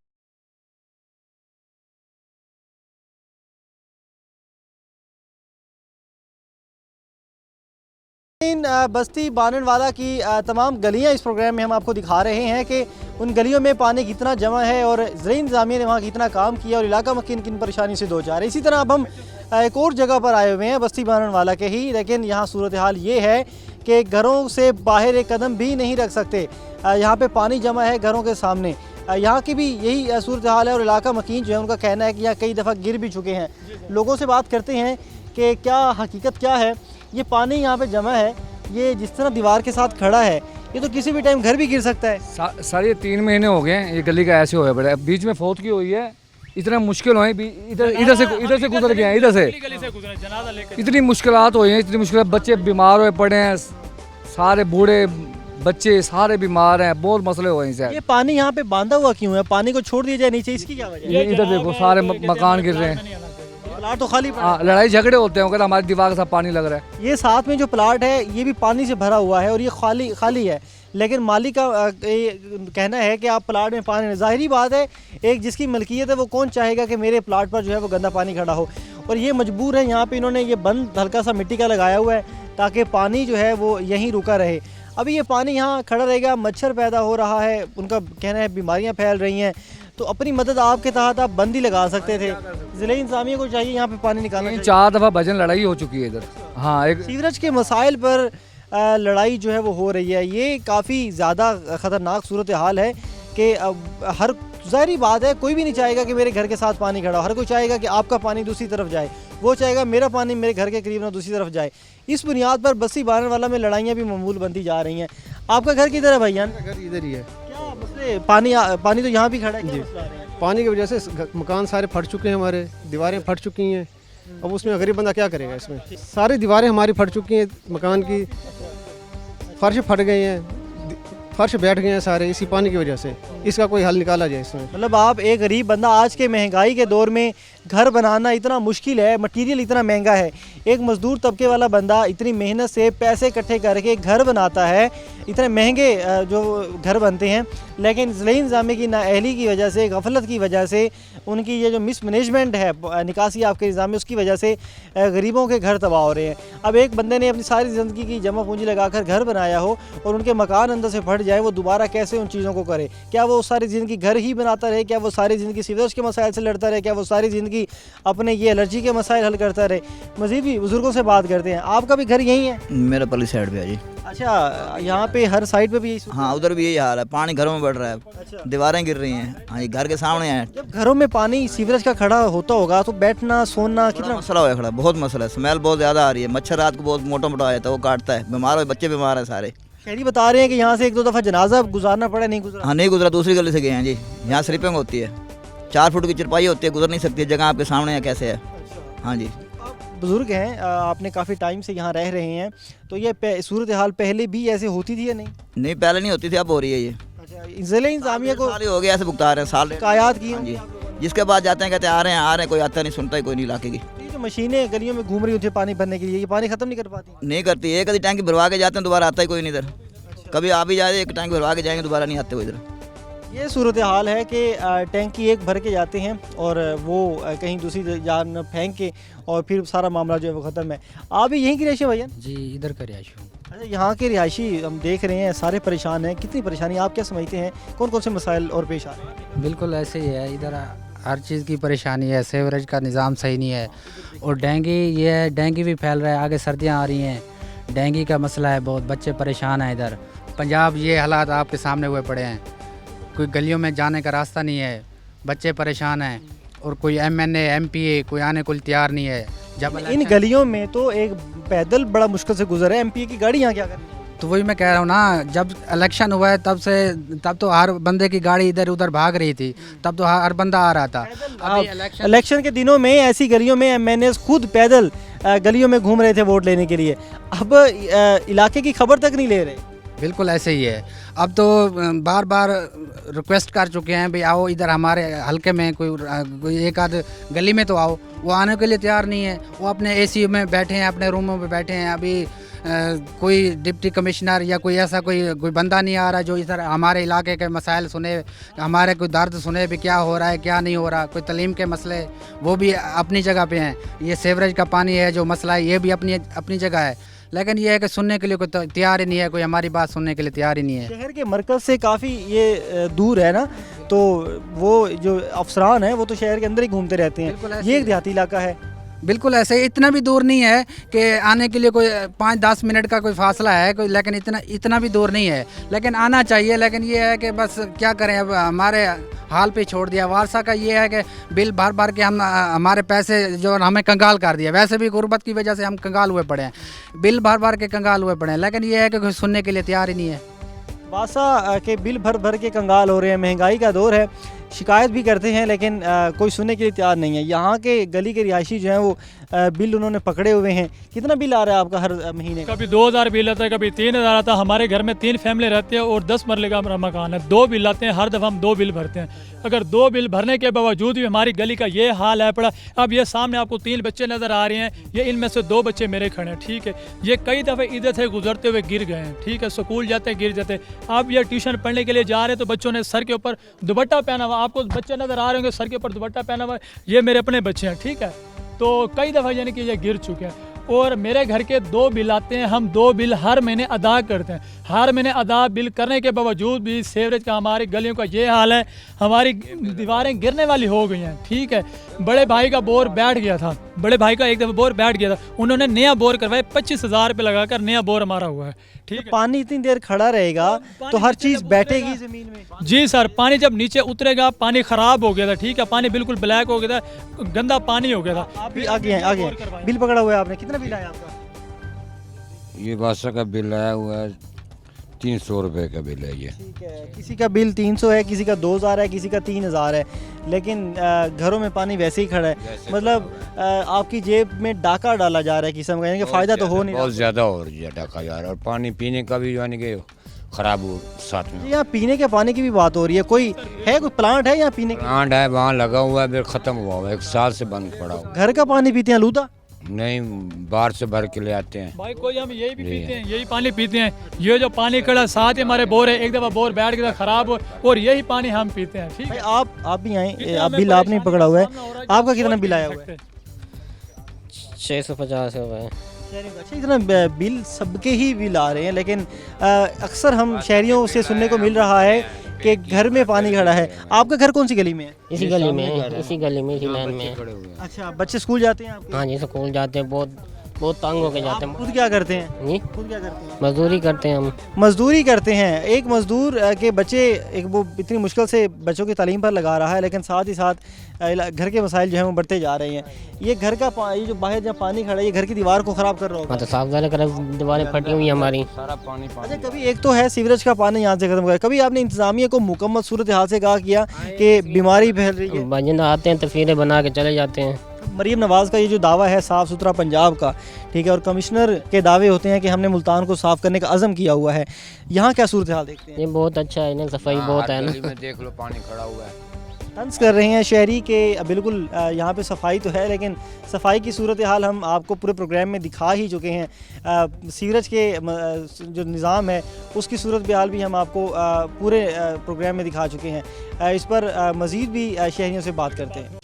S1: बस्ती बाननवाला की तमाम गलियां इस प्रोग्राम में हम आपको दिखा रहे हैं कि उन गलियों में पानी कितना जमा है और ज़िला इंतज़ामिया ने वहाँ कितना काम किया और इलाका मकीन किन परेशानी से दो चार। इसी तरह अब हम एक और जगह पर आए हुए हैं बस्ती बाननवाला के ही, लेकिन यहाँ सूरत हाल ये है कि घरों से बाहर एक कदम भी नहीं रख सकते। यहाँ पे पानी जमा है घरों के सामने। यहाँ की भी यही सूरत हाल है और इलाका मकीन जो है उनका कहना है कि यहाँ कई दफ़ा गिर भी चुके हैं। लोगों से बात करते हैं कि क्या हकीकत क्या है। ये पानी यहाँ पे जमा है ये जिस तरह दीवार के साथ खड़ा है, ये तो किसी भी टाइम घर भी गिर सकता है।
S13: सर ये 3 महीने हो गए हैं ये गली का ऐसे हुआ पड़ा है, बीच में फौत की हुई है, इतना मुश्किल हुए, इधर से गुजर गए हैं, इधर से इतनी मुश्किलात हुई हैं, इतनी मुश्किल, बच्चे बीमार हुए पड़े हैं, सारे बूढ़े बच्चे सारे बीमार हैं, बहुत मसले हुए हैं सर।
S1: ये पानी यहाँ पे बांधा हुआ क्यों है? पानी को छोड़ दिया जाए नीचे, इसकी क्या वजह है?
S13: इधर देखो सारे मकान गिर रहे हैं,
S1: प्लाट तो खाली पड़ा है।
S13: हाँ, लड़ाई झगड़े होते हैं, हमारी दीवार के साथ पानी लग रहा है।
S1: ये साथ में जो प्लाट है ये भी पानी से भरा हुआ है और ये खाली है, लेकिन मालिक का कहना है कि आप प्लाट में पानी, ज़ाहिरी बात है एक जिसकी मलकियत है वो कौन चाहेगा कि मेरे प्लाट पर जो है वो गंदा पानी खड़ा हो, और ये मजबूर है। यहाँ पे इन्होंने ये बंद हल्का सा मिट्टी का लगाया हुआ है ताकि पानी जो है वो यहीं रुका रहे। अभी ये पानी यहाँ खड़ा रहेगा, मच्छर पैदा हो रहा है, उनका कहना है बीमारियाँ फैल रही हैं, तो अपनी मदद आपके तहत आप बंद ही लगा सकते थे। ज़िले इंतज़ामिया को चाहिए यहाँ पे पानी निकालना चाहिए।
S13: 4 दफ़ा भजन लड़ाई हो चुकी है इधर। हाँ, एक
S1: सीवरेज के मसाइल पर लड़ाई जो है वो हो रही है। ये काफ़ी ज़्यादा ख़तरनाक सूरत हाल है कि हर ज़ाहिरी बात है कोई भी नहीं चाहेगा कि मेरे घर के साथ पानी खड़ा हो, हर कोई चाहेगा कि आपका पानी दूसरी तरफ जाए, वो चाहेगा मेरा पानी मेरे घर के करीब ना दूसरी तरफ जाए। इस बुनियाद पर बस्ती बारनवाला में लड़ाइयाँ भी मामूल बनती जा रही हैं। आपका घर किधर है भैया?
S14: घर इधर ही है।
S1: क्या मसले? पानी तो यहाँ भी खड़ा है, क्या मसला है?
S14: पानी की वजह से मकान सारे फट चुके हैं, हमारे दीवारें फट चुकी हैं। अब उसमें गरीब बंदा क्या करेगा? इसमें सारी दीवारें हमारी फट चुकी हैं, मकान की फर्श फट गए हैं, फर्श बैठ गए हैं सारे, इसी पानी की वजह से। इसका कोई हल निकाला जाए इसमें।
S1: मतलब आप एक गरीब बंदा, आज के महंगाई के दौर में घर बनाना इतना मुश्किल है, मटेरियल इतना महंगा है, एक मज़दूर तबके वाला बंदा इतनी मेहनत से पैसे इकट्ठे करके घर बनाता है, इतने महंगे जो घर बनते हैं, लेकिन ज़िले इंतज़ामिया की नाअहली की वजह से, गफलत की वजह से, उनकी ये जो मिसमैनेजमेंट है निकासी आपके निज़ाम में, उसकी वजह से गरीबों के घर तबाह हो रहे हैं। अब एक बंदे ने अपनी सारी ज़िंदगी की जमा पूंजी लगाकर घर बनाया हो और उनके मकान अंदर से फट जाए, वो दोबारा कैसे उन चीज़ों को करे? क्या वो सारी ज़िंदगी घर ही बनाता रहे? क्या वो सारी ज़िंदगी सीवरेज के मसाइल से लड़ता रहे? क्या वो सारी ज़िंदगी अपने ये एलर्जी के मसाइल हल करता रहे? मज़ीद भी बुज़ुर्गों से बात करते हैं। आपका भी घर यहीं है?
S15: मेरा पल्ली साइड पे है जी।
S1: अच्छा, यहाँ पे हर साइड पे भी यही?
S15: हाँ, उधर भी यही हाल है, पानी घरों में बढ़ रहा है। अच्छा। दीवारें गिर रही हैं। हाँ, ये घर के सामने है।
S1: जब घरों में पानी सीवरेज का खड़ा होता होगा तो बैठना सोना कितना
S15: मसला हुआ खड़ा, बहुत मसला है। स्मेल बहुत ज़्यादा आ रही है, मच्छर रात को बहुत मोटा मोटा आ जाता है, वो काटता है, बीमार हो, बच्चे बीमार हैं सारे।
S1: शहरी बता रहे हैं कि यहाँ से 1-2 दफ़ा जनाजा गुजारना पड़ा, नहीं गुजरा?
S15: हाँ, नहीं गुजरा, दूसरी गली से गए हैं जी। यहाँ स्लीपिंग होती है, 4 फुट की चरपाई होती है, गुजर नहीं सकती, जगह आपके सामने है, कैसे है। हाँ जी,
S1: बुज़ुर्ग हैं, आपने काफ़ी टाइम से यहाँ रह रहे हैं, तो ये सूरत हाल पहले भी ऐसे होती थी या नहीं?
S15: नहीं, पहले नहीं होती थी, अब हो रही है ये।
S1: अच्छा, ज़िले इंतज़ामिया को
S15: साल हो गया ऐसे भुगता रहे हैं, साल
S1: शिकायत की
S15: जी, जिसके बाद जाते हैं कहते हैं आ रहे हैं, कोई आता नहीं, सुनता ही कोई नहीं इलाके की।
S1: ये जो मशीनें गलियों में घूम रही होती है पानी भरने के लिए, ये पानी ख़त्म नहीं कर पाती?
S15: नहीं करती, एक आधी टैंकी भरवा के जाते हैं, दोबारा आता ही कोई नहीं इधर। कभी आ भी जाए, एक टैंकी भरवा के जाएंगे, दोबारा नहीं आते वो इधर।
S1: ये सूरत हाल है कि टैंकी एक भर के जाते हैं और वो कहीं दूसरी जान फेंक के और फिर सारा मामला जो है वो ख़त्म है। आप भी यहीं की रिहायशी भैया?
S16: जी, इधर का रिहायशी हूँ।
S1: अच्छा, यहाँ के रिहायशी हम देख रहे हैं सारे परेशान हैं, कितनी परेशानी आप क्या समझते हैं, कौन कौन से मसाइल और पेश आ रहे हैं?
S16: बिल्कुल ऐसे ही है, इधर हर चीज़ की परेशानी है, सीवरेज का निज़ाम सही नहीं है, और डेंगू भी फैल रहा है, आगे सर्दियाँ आ रही हैं, डेंगू का मसला है, बहुत बच्चे परेशान हैं इधर। पंजाब ये हालात आपके सामने हुए पड़े हैं, कोई गलियों में जाने का रास्ता नहीं है, बच्चे परेशान हैं, और कोई MNA MPA कोई आने को तैयार नहीं है। जब
S1: इन गलियों में तो एक पैदल बड़ा मुश्किल से गुजर है, MPA की गाड़ी यहाँ क्या कर रही है?
S16: तो वही मैं कह रहा हूँ ना, जब इलेक्शन हुआ है तब तो हर बंदे की गाड़ी इधर उधर भाग रही थी, तब तो हर बंदा आ रहा था।
S1: अभी इलेक्शन के दिनों में ऐसी गलियों में MNAs खुद पैदल गलियों में घूम रहे थे वोट लेने के लिए, अब इलाके की खबर तक नहीं ले रहे।
S16: बिल्कुल ऐसे ही है, अब तो बार बार रिक्वेस्ट कर चुके हैं भाई आओ इधर हमारे हल्के में कोई एक आध गली में तो आओ, वो आने के लिए तैयार नहीं है, वो अपने AC में बैठे हैं, अपने रूमों में बैठे हैं। अभी कोई डिप्टी कमिश्नर या कोई ऐसा कोई बंदा नहीं आ रहा जो इधर हमारे इलाके के मसाइल सुने, हमारे कोई दर्द सुने भी क्या हो रहा है क्या नहीं हो रहा। कोई तलीम के मसले वो भी अपनी जगह पे हैं, ये सीवरेज का पानी है जो मसला है ये भी अपनी जगह है, लेकिन ये है कि सुनने के लिए कोई तैयार ही नहीं है, कोई हमारी बात सुनने के लिए तैयार ही नहीं है।
S1: शहर के मरकज़ से काफ़ी ये दूर है ना, तो वो जो अफसरान हैं वो तो शहर के अंदर ही घूमते रहते हैं, ये एक देहाती इलाका है।
S16: बिल्कुल ऐसे ही, इतना भी दूर नहीं है कि आने के लिए कोई 5-10 मिनट का कोई फासला है कोई, लेकिन इतना भी दूर नहीं है, लेकिन आना चाहिए। लेकिन ये है कि बस क्या करें, अब हमारे हाल पे छोड़ दिया। वारसा का ये है कि बिल भर भर के हम हमारे पैसे जो हमें कंगाल कर दिया। वैसे भी गुर्बत की वजह से हम कंगाल हुए पड़े हैं, बिल भर भर के कंगाल हुए पड़े हैं, लेकिन ये है कि कोई सुनने के लिए तैयार ही नहीं है।
S1: वासा के बिल भर भर के कंगाल हो रहे हैं, महंगाई का दौर है, शिकायत भी करते हैं लेकिन कोई सुनने के लिए तैयार नहीं है। यहाँ के गली के रिहायशी जो हैं वो बिल उन्होंने पकड़े हुए हैं। कितना बिल आ रहा है आपका हर महीने का?
S8: कभी 2000 बिल आता है, कभी 3000 आता है। हमारे घर में 3 फैमिली रहती है और 10 मरले का मकान है। 2 बिल आते हैं, हर दफ़ा हम 2 बिल भरते हैं। अगर 2 बिल भरने के बावजूद भी हमारी गली का ये हाल है पड़ा। अब ये सामने आपको 3 बच्चे नज़र आ रहे हैं, ये इनमें से 2 बच्चे मेरे खड़े हैं, ठीक है। ये कई दफ़े इधर से गुजरते हुए गिर गए हैं, ठीक है। स्कूल जाते गिर जाते। अब ये ट्यूशन पढ़ने के लिए जा रहे हैं तो बच्चों ने सर के ऊपर दुपट्टा पहना हुआ, आपको बच्चे नज़र आ रहे होंगे सर के ऊपर दुपट्टा पहना हुआ, ये मेरे अपने बच्चे हैं, ठीक है। तो कई दफ़ा यानी कि ये गिर चुके हैं। और मेरे घर के 2 बिल आते हैं, हम 2 बिल हर महीने अदा करते हैं। हर महीने अदा बिल करने के बावजूद भी सीवरेज का हमारी गलियों का ये हाल है, हमारी दीवारें गिरने वाली हो गई हैं, ठीक है। बड़े भाई का बोर बैठ गया था, बड़े भाई का एक दफ़ा बोर बैठ गया था, उन्होंने नया बोर करवाया, 25,000 रुपये लगाकर नया बोर हमारा हुआ है, ठीक है।
S1: पानी इतनी देर खड़ा रहेगा तो हर चीज़ बैठेगी ज़मीन में।
S8: जी सर, पानी जब नीचे उतरेगा, पानी ख़राब हो गया था, ठीक है। पानी बिल्कुल ब्लैक हो गया था, गंदा पानी हो गया था।
S1: आप भी आगे हैं, बिल पकड़ा हुआ है आपने, कितना बिल आया आपका?
S17: ये वासा का बिल आया हुआ है 300 रुपये का बिल है ये,
S1: ठीक है। किसी का बिल 300 है, किसी का 2000 है, किसी का 3000 है, लेकिन घरों में पानी वैसे ही खड़ा है। मतलब आपकी जेब में डाका डाला जा रहा है किस्म का, यानी कि फ़ायदा तो हो नहीं,
S17: बहुत ज़्यादा हो रही है डाका जा रहा है। और पानी पीने का भी यानी कि ख़राब हो साथ में।
S1: यहाँ पीने के पानी की भी बात हो रही है। कोई प्लांट है यहाँ पीने का?
S17: प्लांट है, वहाँ लगा हुआ है, फिर ख़त्म हुआ हुआ है, 1 साल से बंद पड़ा हुआ।
S1: घर का पानी पीते हैं लूटा?
S17: नहीं, बाहर से भर के ले आते हैं
S8: भाई। कोई हम यही भी पीते हैं, यही पानी पीते हैं। ये जो पानी खड़ा साथ ही हमारे बोर है, एक दफ़ा बोर बैठ गया खराब हो, और यही पानी हम पीते हैं, ठीक है।
S1: आप भी आए, आप बिल आपने पकड़ा हुआ है, आपका कितना बिल आया हुआ है?
S18: 650 हुआ है।
S1: अच्छा, इतना बिल सबके ही बिल आ रहे हैं, लेकिन अक्सर हम शहरियों से सुनने को मिल रहा है कि घर में पानी खड़ा है। आपका घर कौन सी गली में है?
S18: इसी गली में है, इसी गली में, इसी लाइन में।
S1: अच्छा, बच्चे स्कूल जाते हैं आपके?
S18: हाँ जी, स्कूल जाते हैं, बहुत तंग होके जाते हैं।
S1: खुद क्या करते हैं?
S18: जी,
S1: खुद क्या करते हैं?
S18: मजदूरी करते हैं हम।
S1: मजदूरी करते हैं। एक मजदूर के बच्चे, एक वो इतनी मुश्किल से बच्चों की तालीम पर लगा रहा है, लेकिन साथ ही साथ घर के मसाइल जो हैं वो बढ़ते जा रहे हैं। ये घर का ये जो बाहर जहाँ पानी खड़ा है, ये घर की दीवार को ख़राब कर रहा होगा।
S18: हाँ, तो साफ कर दीवारें फटी हुई हमारी,
S17: सारा पानी।
S1: अच्छा, कभी एक तो है सीवरेज का पानी यहाँ से खत्म कर, कभी आपने इंतजामिया को मुकम्मल सूरत हाल से कहा किया कि बीमारी फैल रही है?
S18: बाजिंदा आते हैं, तस्वीरें बना के चले जाते हैं।
S1: मरीम नवाज़ का ये जो दावा है साफ़ सुथरा पंजाब का, ठीक है, और कमिश्नर के दावे होते हैं कि हमने मुल्तान को साफ़ करने का अज़म किया हुआ है, यहाँ क्या सूरत हाल देखते हैं?
S18: ये बहुत अच्छा है, सफाई बहुत है ना।
S17: देख लो, पानी खड़ा हुआ है।
S1: तंज कर रहे हैं शहरी के, बिल्कुल यहाँ पे सफाई तो है, लेकिन सफाई की सूरत हाल हम आपको पूरे प्रोग्राम में दिखा ही चुके हैं। सीवरेज के जो निज़ाम है उसकी सूरत हाल भी हम आपको पूरे प्रोग्राम में दिखा चुके हैं। इस पर मज़ीद भी शहरियों से बात करते हैं।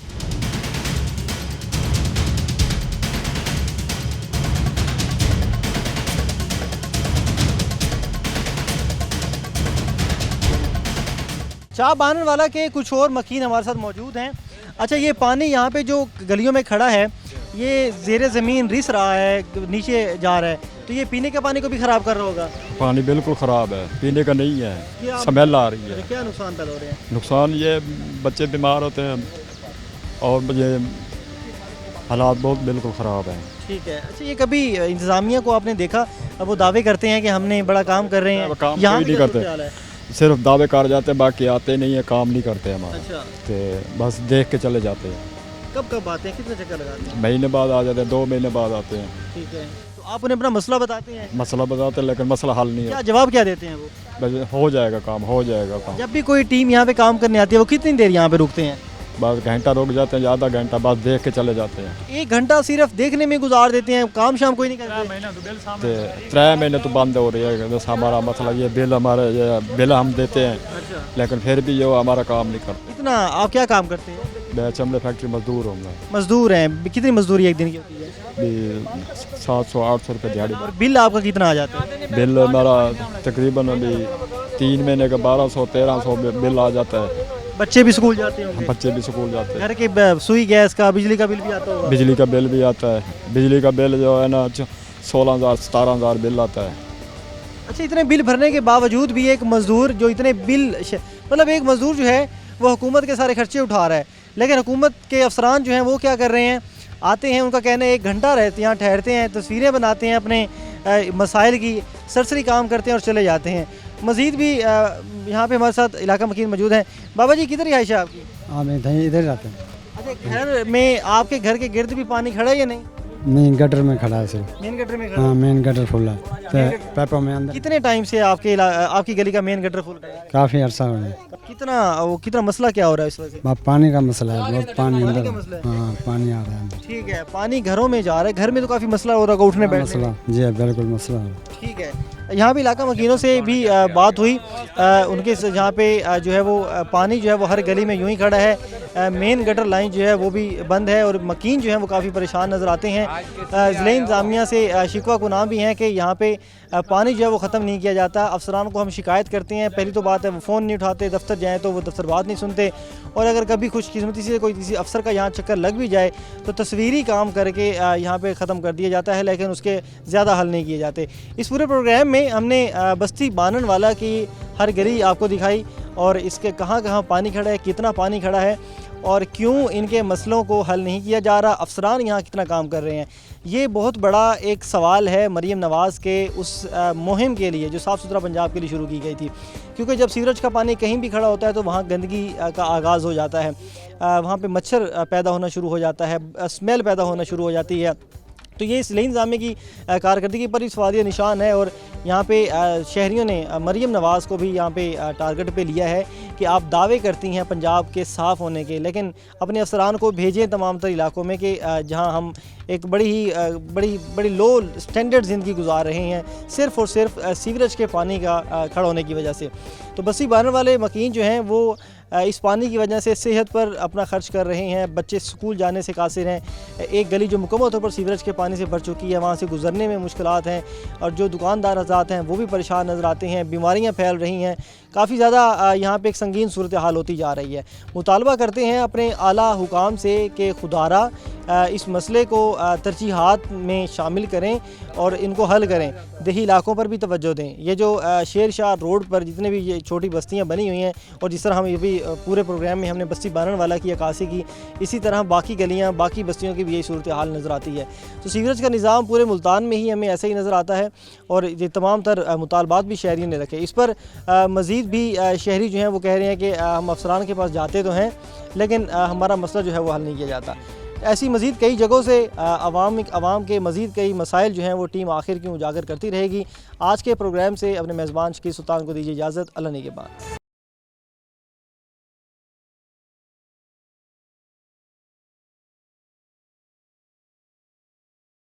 S1: चाह बानन वाला के कुछ और मकीन हमारे साथ मौजूद हैं। अच्छा, ये पानी यहाँ पे जो गलियों में खड़ा है, ये ज़ेरे ज़मीन रिस रहा है, नीचे जा रहा है, तो ये पीने के पानी को भी ख़राब कर रहा होगा?
S3: पानी बिल्कुल ख़राब है, पीने का नहीं है, स्मेल आ रही है।
S1: क्या नुकसान पैदा हो रहे हैं?
S3: नुकसान ये बच्चे बीमार होते हैं और ये हालात बहुत बिल्कुल ख़राब हैं।
S1: ठीक है। अच्छा, ये कभी इंतज़ामिया को आपने देखा? अब वो दावे करते हैं कि हमने बड़ा काम कर रहे हैं,
S3: काम
S1: यहाँ
S3: नहीं करते, सिर्फ दावे कर जाते हैं, बाकी आते नहीं है, काम नहीं करते हमारा।
S1: अच्छा,
S3: तो बस देख के चले जाते हैं।
S1: कब कब आते हैं, कितने चक्कर लगाते हैं?
S3: महीने बाद आ जाते हैं, 2 महीने बाद आते हैं।
S1: ठीक है, तो आप उन्हें अपना मसला बताते हैं?
S3: मसला बताते हैं, लेकिन मसला हल नहीं है।
S1: क्या जवाब क्या देते हैं वो?
S3: बस हो जाएगा काम, हो जाएगा काम।
S1: जब भी कोई टीम यहाँ पे काम करने आती है, वो कितनी देर यहाँ पे रुकते हैं?
S3: बस घंटा रुक जाते हैं, आधा घंटा, बस देख के चले जाते हैं।
S1: 1 घंटा सिर्फ देखने में गुजार देते हैं, काम शाम कोई नहीं करते?
S3: 3 महीने तो बंद हो रही है। बस हमारा मसला ये बिल, हमारे ये बिल हम देते हैं, लेकिन फिर भी जो हमारा काम नहीं करते।
S1: इतना आप क्या काम करते हैं?
S3: मैं चमड़े फैक्ट्री मजदूर हूँ।
S1: मजदूर हैं? कितनी मजदूरी एक दिन की होती है?
S3: 700-800 रुपये दिहाड़ी।
S1: और बिल आपका कितना आ जाता है?
S3: बिल हमारा तकरीबन अभी 3 महीने का 1200-1300 बिल आ जाता है।
S1: बच्चे भी स्कूल जाते होंगे?
S19: बच्चे भी स्कूल जाते हैं।
S1: घर के सुई गैस का बिजली का बिल भी आता होगा?
S19: बिजली का बिल भी आता है। बिजली का बिल जो है ना 16,000 17,000 बिल आता है।
S1: अच्छा, इतने बिल भरने के बावजूद भी एक मज़दूर जो इतने बिल मतलब एक मज़दूर जो है वो हुकूमत के सारे खर्चे उठा रहा है, लेकिन हुकूमत के अफसरान जो हैं वो क्या कर रहे हैं, आते हैं, उनका कहना है 1 घंटा रहते हैं, यहाँ ठहरते हैं, तस्वीरें बनाते हैं अपने मसाइल की, सरसरी काम करते हैं और चले जाते हैं। मज़ीद भी यहाँ पे हमारे साथ इलाका मकीन मौजूद हैं। बाबा जी, किधर रिहाइश है आपकी?
S11: हाँ, मैं इधर रहता हूँ।
S1: अच्छा, घर में आपके घर के गिर्द भी पानी खड़ा है या नहीं?
S11: मेन गटर में खड़ा है सिर्फ।
S1: मेन गटर में खड़ा?
S11: हाँ, मेन गटर फुल है, पैपों में अंदर।
S1: कितने टाइम से आपकी गली का मेन गटर फुल है?
S11: काफ़ी अर्सा हो गया।
S1: कितना मसला क्या हो रहा है इस वजह से?
S11: पानी का मसला है, बहुत पानी अंदर। हाँ, पानी आ रहा है अंदर।
S1: ठीक है, पानी घरों में जा रहा है, घर में तो काफ़ी मसला हो रहा है उठने बैठने
S11: मसला। जी बिल्कुल मसला है।
S1: ठीक है, यहाँ भी इलाका मकीनों से भी बात हुई, उनके जहाँ पे जो है वो पानी जो है वो हर गली में यूं ही खड़ा है, मेन गटर लाइन जो है वो भी बंद है और मकीन जो है वो काफ़ी परेशान नज़र आते हैं। ज़िला इंतज़ामिया से शिकवा गुनाह भी हैं कि यहाँ पे पानी जो है वो ख़त्म नहीं किया जाता। अफसरान को हम शिकायत करते हैं, पहली तो बात है वो फ़ोन नहीं उठाते, दफ्तर जाएँ तो वो दफ्तर बात नहीं सुनते, और अगर कभी खुशकिस्मती से कोई किसी अफसर का यहाँ चक्कर लग भी जाए तो तस्वीरी काम करके यहाँ पे ख़त्म कर दिया जाता है, लेकिन उसके ज़्यादा हल नहीं किए जाते। इस पूरे प्रोग्राम में हमने बस्ती बाननवाला की हर गली आपको दिखाई और इसके कहाँ कहाँ पानी खड़ा है, कितना पानी खड़ा है और क्यों इनके मसलों को हल नहीं किया जा रहा, अफसरान यहाँ कितना काम कर रहे हैं। ये बहुत बड़ा एक सवाल है मरीम नवाज़ के उस मुहिम के लिए जो साफ़ सुथरा पंजाब के लिए शुरू की गई थी, क्योंकि जब सीवरेज का पानी कहीं भी खड़ा होता है तो वहाँ गंदगी का आगाज़ हो जाता है, वहाँ पे मच्छर पैदा होना शुरू हो जाता है, स्मेल पैदा होना शुरू हो जाती है। तो ये ज़िला इंतज़ामिया की कारकर्दगी पर इस वादिया निशान है और यहाँ पे शहरियों ने मरीम नवाज़ को भी यहाँ पे टारगेट पे लिया है कि आप दावे करती हैं पंजाब के साफ़ होने के, लेकिन अपने अफसरान को भेजें तमाम तर इलाकों में कि जहाँ हम एक बड़ी लो स्टैंडर्ड ज़िंदगी गुजार रहे हैं सिर्फ़ और सिर्फ सीवरेज के पानी का खड़ा होने की वजह से। तो बस्ती बाननवाले मकीन जो हैं वो इस पानी की वजह से सेहत पर अपना खर्च कर रहे हैं, बच्चे स्कूल जाने से कासिर हैं। एक गली जो मुकम्मल तौर पर सीवरेज के पानी से भर चुकी है, वहाँ से गुजरने में मुश्किलात हैं और जो दुकानदार हज़रात हैं वो भी परेशान नज़र आते हैं, बीमारियाँ फैल रही हैं, काफ़ी ज़्यादा यहाँ पे एक संगीन सूरत हाल होती जा रही है। मुतालबा करते हैं अपने आला हुकाम से कि खुदारा इस मसले को तरजीहात में शामिल करें और इनको हल करें, देही इलाकों पर भी तवज्जो दें। ये जो शेर शाह रोड पर जितने भी ये छोटी बस्तियाँ बनी हुई हैं और जिस तरह हम ये भी पूरे प्रोग्राम में हमने बस्ती बाननवाला की अक्कासी की, इसी तरह बाकी गलियाँ बाकी बस्तियों की भी यही सूरत हाल नज़र आती है। तो सीवरेज का निज़ाम पूरे मुल्तान में ही हमें ऐसे ही नज़र आता है और ये तमाम तर मुतालबात भी शहरियों ने रखे। इस पर मज़ीद भी शहरी जो हैं वो कह रहे हैं कि हम अफसरान के पास जाते तो हैं लेकिन हमारा मसला जो है वो हल नहीं किया जाता। ऐसी मज़ीद कई जगहों से आवाम के मज़ीद कई मसाइल जो हैं वो टीम आखिर क्यों उजागर करती रहेगी। आज के प्रोग्राम से अपने मेज़बान शकील सुल्तान को दीजिए इजाज़त। अल्लाह ने के बाद।